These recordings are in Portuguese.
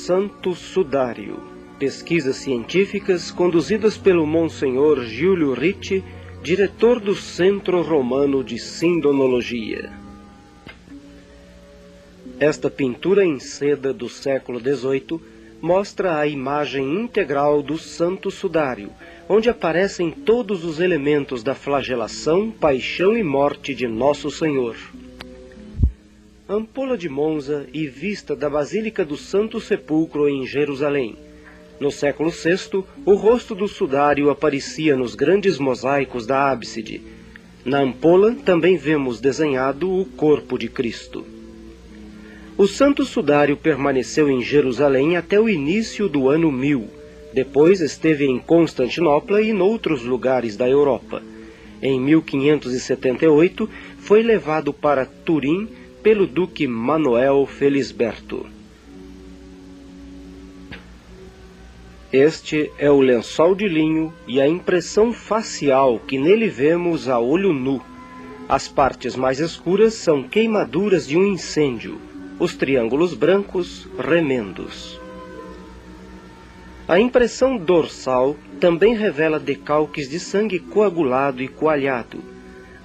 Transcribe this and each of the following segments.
Santo Sudário. Pesquisas científicas conduzidas pelo Monsenhor Giulio Ricci, diretor do Centro Romano de Sindonologia. Esta pintura em seda do século XVIII mostra a imagem integral do Santo Sudário, onde aparecem todos os elementos da flagelação, paixão e morte de Nosso Senhor. Ampola de Monza e vista da Basílica do Santo Sepulcro em Jerusalém. No século VI, o rosto do sudário aparecia nos grandes mosaicos da ábside. Na ampola também vemos desenhado o corpo de Cristo. O Santo Sudário permaneceu em Jerusalém até o início do ano 1000. Depois esteve em Constantinopla e noutros lugares da Europa. Em 1578, foi levado para Turim pelo duque Manuel Felisberto. Este é o lençol de linho e a impressão facial que nele vemos a olho nu. As partes mais escuras são queimaduras de um incêndio, os triângulos brancos, remendos. A impressão dorsal também revela decalques de sangue coagulado e coalhado.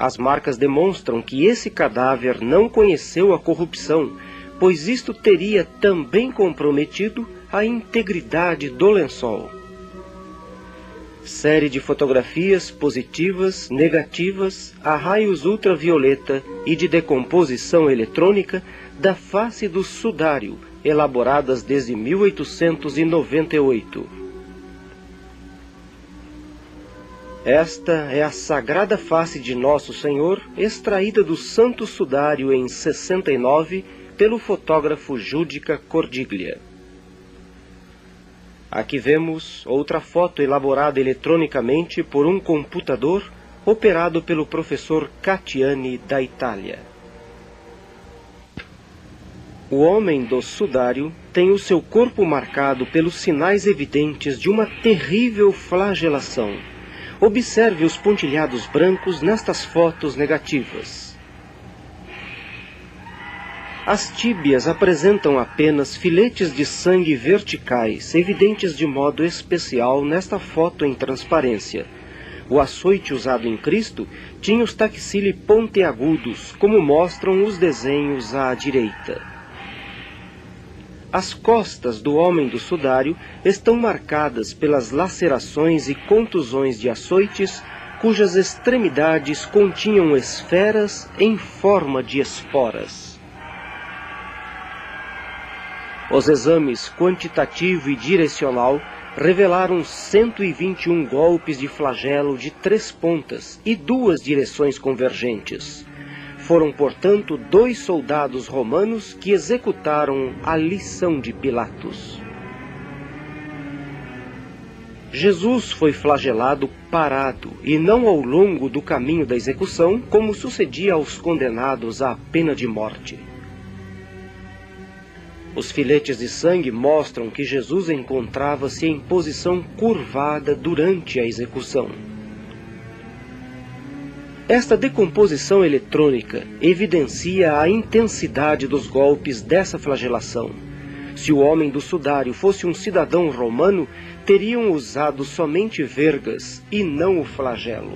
As marcas demonstram que esse cadáver não conheceu a corrupção, pois isto teria também comprometido a integridade do lençol. Série de fotografias positivas, negativas, a raios ultravioleta e de decomposição eletrônica da face do sudário, elaboradas desde 1898. Esta é a sagrada face de Nosso Senhor, extraída do Santo Sudário em 69 pelo fotógrafo Giudica Cordiglia. Aqui vemos outra foto elaborada eletronicamente por um computador operado pelo professor Catiani da Itália. O homem do sudário tem o seu corpo marcado pelos sinais evidentes de uma terrível flagelação. Observe os pontilhados brancos nestas fotos negativas. As tíbias apresentam apenas filetes de sangue verticais, evidentes de modo especial nesta foto em transparência. O açoite usado em Cristo tinha os taxili pontiagudos, como mostram os desenhos à direita. As costas do homem do sudário estão marcadas pelas lacerações e contusões de açoites, cujas extremidades continham esferas em forma de esporas. Os exames quantitativo e direcional revelaram 121 golpes de flagelo de 3 pontas e 2 direções convergentes. Foram, portanto, 2 soldados romanos que executaram a lição de Pilatos. Jesus foi flagelado parado e não ao longo do caminho da execução, como sucedia aos condenados à pena de morte. Os filetes de sangue mostram que Jesus encontrava-se em posição curvada durante a execução. Esta decomposição eletrônica evidencia a intensidade dos golpes dessa flagelação. Se o homem do sudário fosse um cidadão romano, teriam usado somente vergas e não o flagelo.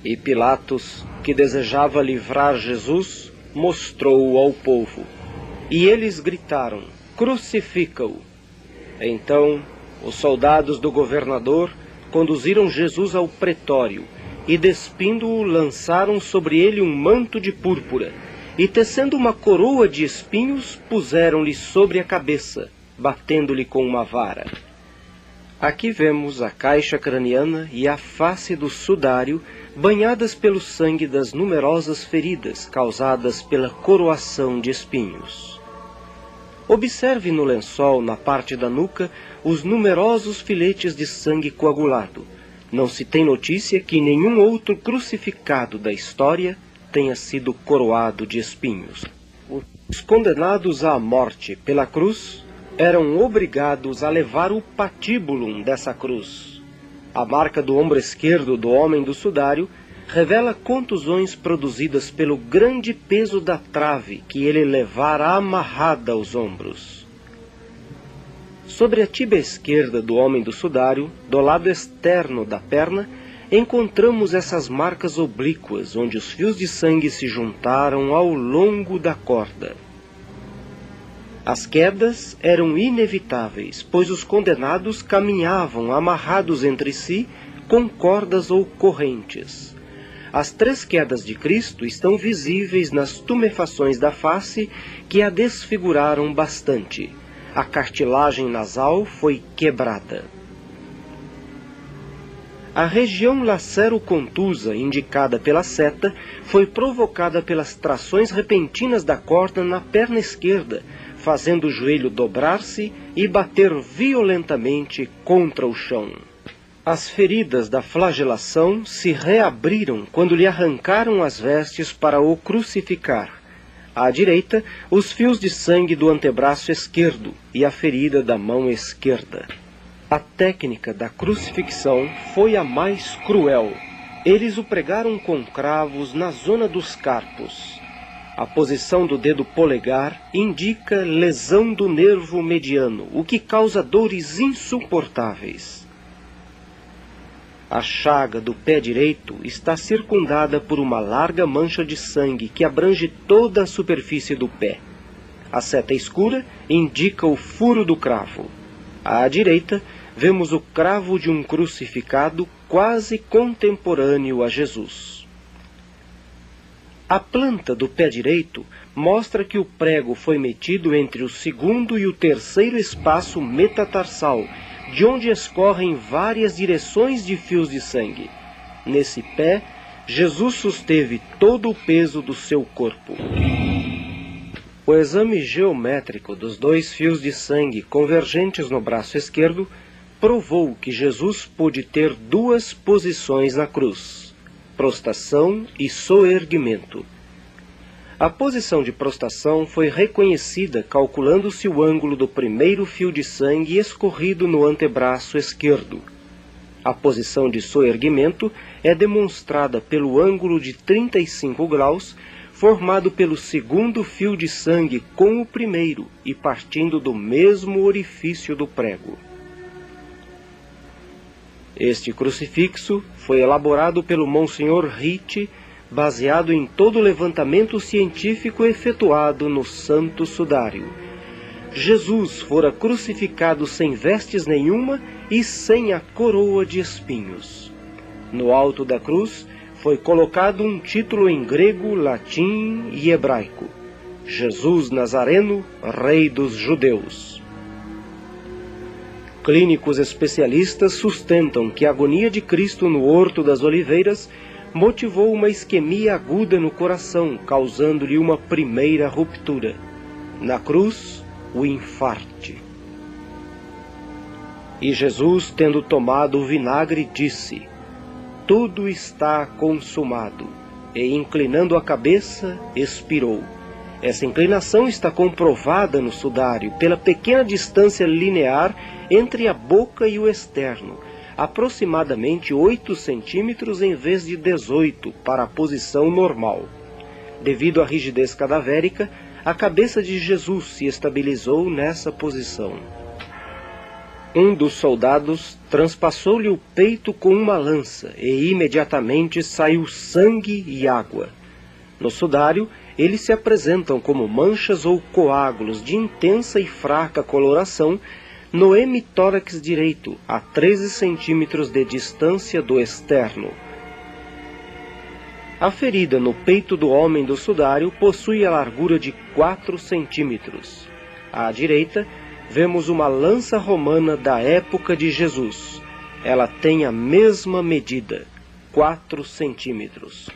E Pilatos, que desejava livrar Jesus, mostrou-o ao povo. E eles gritaram: crucifica-o! Então, os soldados do governador conduziram Jesus ao pretório, e despindo-o, lançaram sobre ele um manto de púrpura, e tecendo uma coroa de espinhos, puseram-lhe sobre a cabeça, batendo-lhe com uma vara. Aqui vemos a caixa craniana e a face do sudário, banhadas pelo sangue das numerosas feridas causadas pela coroação de espinhos. Observe no lençol, na parte da nuca, os numerosos filetes de sangue coagulado. Não se tem notícia que nenhum outro crucificado da história tenha sido coroado de espinhos. Os condenados à morte pela cruz eram obrigados a levar o patíbulum dessa cruz. A marca do ombro esquerdo do homem do sudário revela contusões produzidas pelo grande peso da trave que ele levara amarrada aos ombros. Sobre a tíbia esquerda do homem do sudário, do lado externo da perna, encontramos essas marcas oblíquas, onde os fios de sangue se juntaram ao longo da corda. As quedas eram inevitáveis, pois os condenados caminhavam amarrados entre si com cordas ou correntes. As 3 quedas de Cristo estão visíveis nas tumefações da face que a desfiguraram bastante. A cartilagem nasal foi quebrada. A região lacero-contusa, indicada pela seta, foi provocada pelas trações repentinas da corda na perna esquerda, fazendo o joelho dobrar-se e bater violentamente contra o chão. As feridas da flagelação se reabriram quando lhe arrancaram as vestes para o crucificar. À direita, os fios de sangue do antebraço esquerdo e a ferida da mão esquerda. A técnica da crucifixão foi a mais cruel. Eles o pregaram com cravos na zona dos carpos. A posição do dedo polegar indica lesão do nervo mediano, o que causa dores insuportáveis. A chaga do pé direito está circundada por uma larga mancha de sangue que abrange toda a superfície do pé. A seta escura indica o furo do cravo. À direita, vemos o cravo de um crucificado quase contemporâneo a Jesus. A planta do pé direito mostra que o prego foi metido entre o 2º e o 3º espaço metatarsal, de onde escorrem várias direções de fios de sangue. Nesse pé, Jesus susteve todo o peso do seu corpo. O exame geométrico dos 2 fios de sangue convergentes no braço esquerdo provou que Jesus pôde ter 2 posições na cruz: prostração e soerguimento. A posição de prostração foi reconhecida calculando-se o ângulo do primeiro fio de sangue escorrido no antebraço esquerdo. A posição de soerguimento é demonstrada pelo ângulo de 35 graus, formado pelo 2º fio de sangue com o primeiro e partindo do mesmo orifício do prego. Este crucifixo foi elaborado pelo Monsenhor Ritt, baseado em todo o levantamento científico efetuado no Santo Sudário. Jesus fora crucificado sem vestes nenhuma e sem a coroa de espinhos. No alto da cruz foi colocado um título em grego, latim e hebraico: Jesus Nazareno, Rei dos Judeus. Clínicos especialistas sustentam que a agonia de Cristo no Horto das Oliveiras motivou uma isquemia aguda no coração, causando-lhe uma primeira ruptura. Na cruz, o infarte. E Jesus, tendo tomado o vinagre, disse: tudo está consumado. E, inclinando a cabeça, expirou. Essa inclinação está comprovada no sudário pela pequena distância linear entre a boca e o externo, aproximadamente 8 centímetros em vez de 18 para a posição normal. Devido à rigidez cadavérica, a cabeça de Jesus se estabilizou nessa posição. Um dos soldados transpassou-lhe o peito com uma lança e imediatamente saiu sangue e água. No sudário, eles se apresentam como manchas ou coágulos de intensa e fraca coloração no hemitórax direito, a 13 centímetros de distância do externo. A ferida no peito do homem do sudário possui a largura de 4 centímetros. À direita, vemos uma lança romana da época de Jesus. Ela tem a mesma medida, 4 centímetros.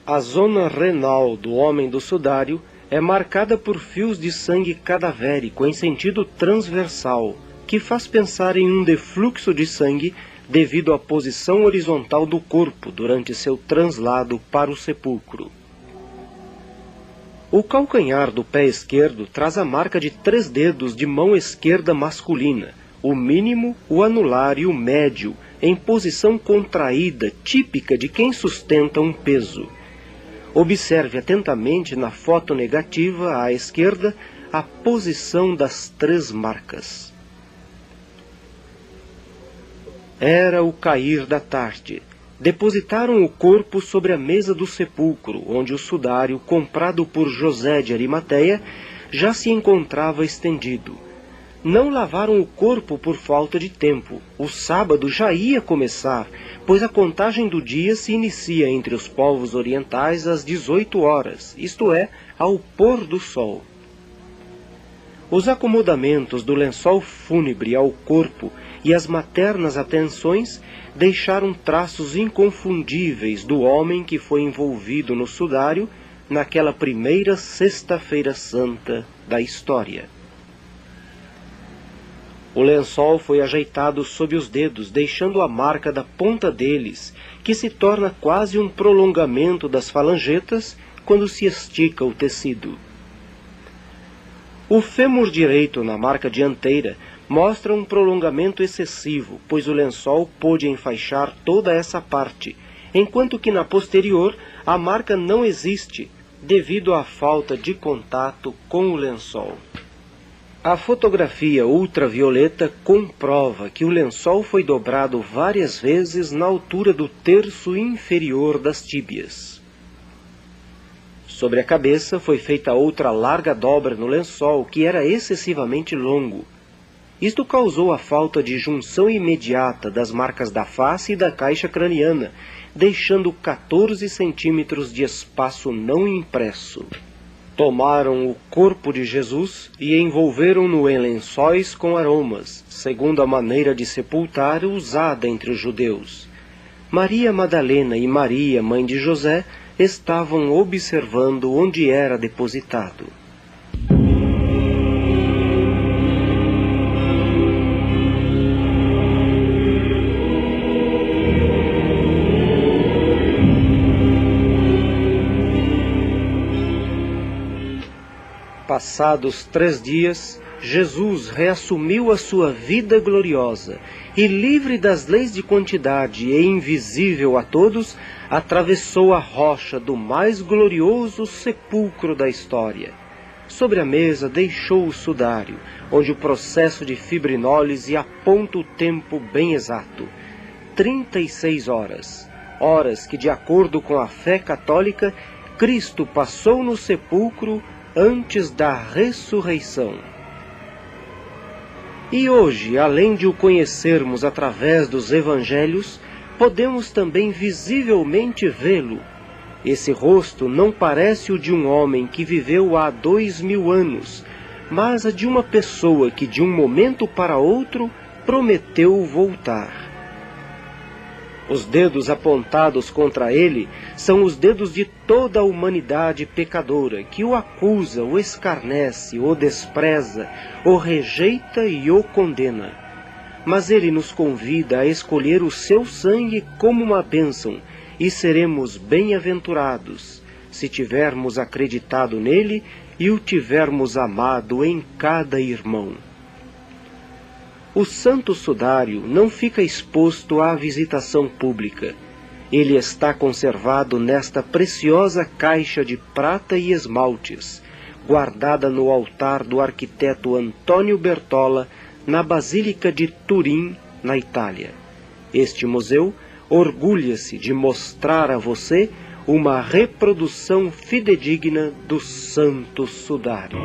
A zona renal do homem do sudário é marcada por fios de sangue cadavérico em sentido transversal, que faz pensar em um defluxo de sangue devido à posição horizontal do corpo durante seu translado para o sepulcro. O calcanhar do pé esquerdo traz a marca de 3 dedos de mão esquerda masculina, o mínimo, o anular e o médio, em posição contraída, típica de quem sustenta um peso. Observe atentamente na foto negativa à esquerda a posição das 3 marcas. Era o cair da tarde. Depositaram o corpo sobre a mesa do sepulcro, onde o sudário, comprado por José de Arimateia, já se encontrava estendido. Não lavaram o corpo por falta de tempo. O sábado já ia começar, pois a contagem do dia se inicia entre os povos orientais às 18 horas, isto é, ao pôr do sol. Os acomodamentos do lençol fúnebre ao corpo e as maternas atenções deixaram traços inconfundíveis do homem que foi envolvido no sudário naquela primeira Sexta-feira Santa da história. O lençol foi ajeitado sob os dedos, deixando a marca da ponta deles, que se torna quase um prolongamento das falangetas quando se estica o tecido. O fêmur direito na marca dianteira mostra um prolongamento excessivo, pois o lençol pôde enfaixar toda essa parte, enquanto que na posterior a marca não existe, devido à falta de contato com o lençol. A fotografia ultravioleta comprova que o lençol foi dobrado várias vezes na altura do terço inferior das tíbias. Sobre a cabeça foi feita outra larga dobra no lençol, que era excessivamente longo. Isto causou a falta de junção imediata das marcas da face e da caixa craniana, deixando 14 centímetros de espaço não impresso. Tomaram o corpo de Jesus e envolveram-no em lençóis com aromas, segundo a maneira de sepultar usada entre os judeus. Maria Madalena e Maria, mãe de José, estavam observando onde era depositado. Passados 3 dias, Jesus reassumiu a sua vida gloriosa e, livre das leis de quantidade e invisível a todos, atravessou a rocha do mais glorioso sepulcro da história. Sobre a mesa deixou o sudário, onde o processo de fibrinólise aponta o tempo bem exato. 36 horas. Horas que, de acordo com a fé católica, Cristo passou no sepulcro antes da ressurreição. E hoje, além de o conhecermos através dos evangelhos, podemos também visivelmente vê-lo. Esse rosto não parece o de um homem que viveu há 2000 anos, mas a de uma pessoa que de um momento para outro prometeu voltar. Os dedos apontados contra ele são os dedos de toda a humanidade pecadora, que o acusa, o escarnece, o despreza, o rejeita e o condena. Mas ele nos convida a escolher o seu sangue como uma bênção, e seremos bem-aventurados, se tivermos acreditado nele e o tivermos amado em cada irmão. O santo sudário não fica exposto à visitação pública. Ele está conservado nesta preciosa caixa de prata e esmaltes, guardada no altar do arquiteto Antônio Bertola, na Basílica de Turim, na Itália. Este museu orgulha-se de mostrar a você uma reprodução fidedigna do santo sudário.